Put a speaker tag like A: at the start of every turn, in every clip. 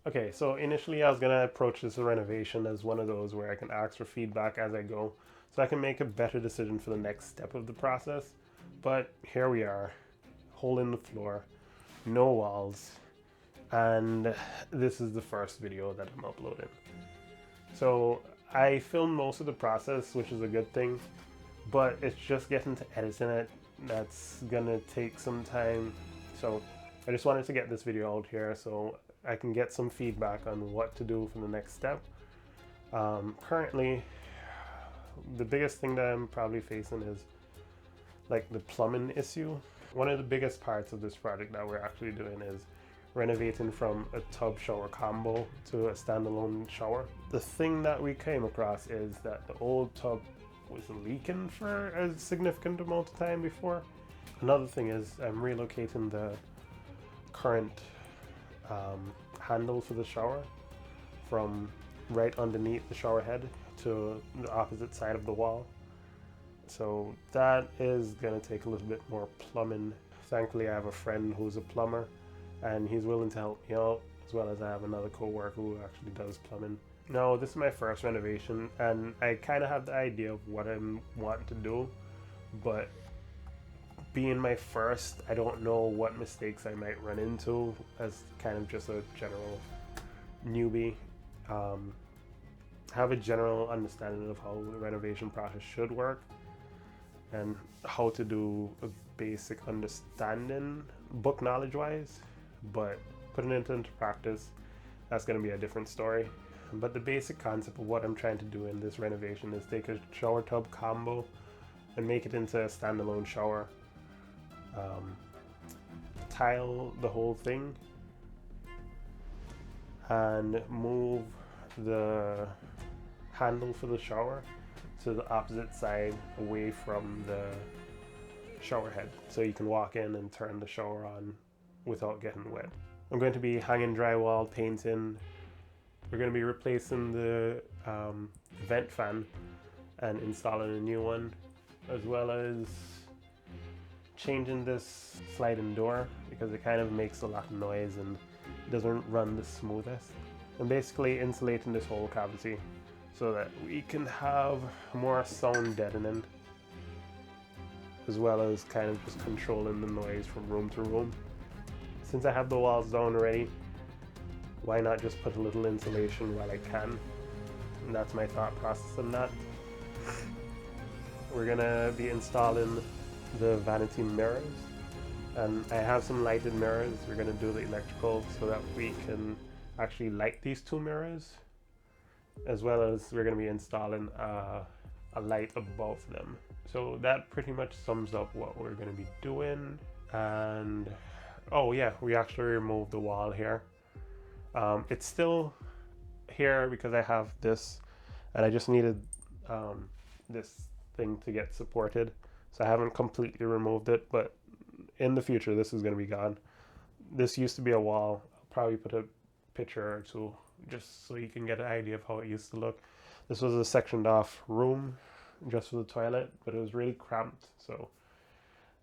A: Okay, so initially I was gonna approach this renovation as one of those where I can ask for feedback as I go, so I can make a better decision for the next step of the process. But here we are, hole in the floor, no walls, and this is the first video that I'm uploading. So I filmed most of the process, which is a good thing, but it's just getting to editing it that's gonna take some time. So I just wanted to get this video out here so I can get some feedback on what to do for the next step. Currently, the biggest thing that I'm probably facing is like the plumbing issue. One of the biggest parts of this project that we're actually doing is renovating from a tub shower combo to a standalone shower. The thing that we came across is that the old tub was leaking for a significant amount of time before. Another thing is I'm relocating the current handle for the shower from right underneath the shower head to the opposite side of the wall. So that is going to take a little bit more plumbing. Thankfully I have a friend who's a plumber and he's willing to help me out, as well as I have another co-worker who actually does plumbing. No, this is my first renovation and I kind of have the idea of what I'm wanting to do, but being my first, I don't know what mistakes I might run into as kind of just a general newbie. Have a general understanding of how the renovation process should work and how to do a basic understanding book knowledge wise, but putting it into practice, that's going to be a different story. But the basic concept of what I'm trying to do in this renovation is take a shower tub combo and make it into a standalone shower. Tile the whole thing and move the handle for the shower to the opposite side away from the shower head, so you can walk in and turn the shower on without getting wet. I'm going to be hanging drywall, painting. We're going to be replacing the vent fan and installing a new one, as well as changing this sliding door because it kind of makes a lot of noise and doesn't run the smoothest. And basically insulating this whole cavity so that we can have more sound deadening, as well as kind of just controlling the noise from room to room. Since I have the walls down already, why not just put a little insulation while I can? And that's my thought process on that. We're gonna be installing the vanity mirrors, and I have some lighted mirrors. We're gonna do the electrical so that we can actually light these two mirrors, as well as we're gonna be installing a light above them. So that pretty much sums up what we're gonna be doing. And oh yeah, we actually removed the wall here. It's still here because I have this, and I just needed this thing to get supported. So I haven't completely removed it, but in the future this is going to be gone. This used to be a wall. I'll probably put a picture or two just so you can get an idea of how it used to look. This was a sectioned off room just for the toilet, but it was really cramped, so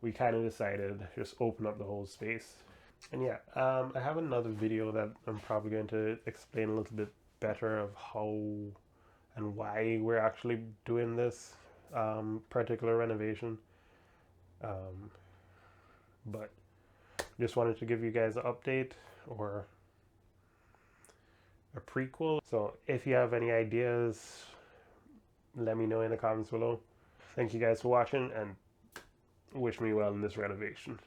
A: we kind of decided to just open up the whole space. And yeah, I have another video that I'm probably going to explain a little bit better of how and why we're actually doing this particular renovation. But just wanted to give you guys an update or a prequel. So if you have any ideas, let me know in the comments below. Thank you guys for watching and wish me well in this renovation.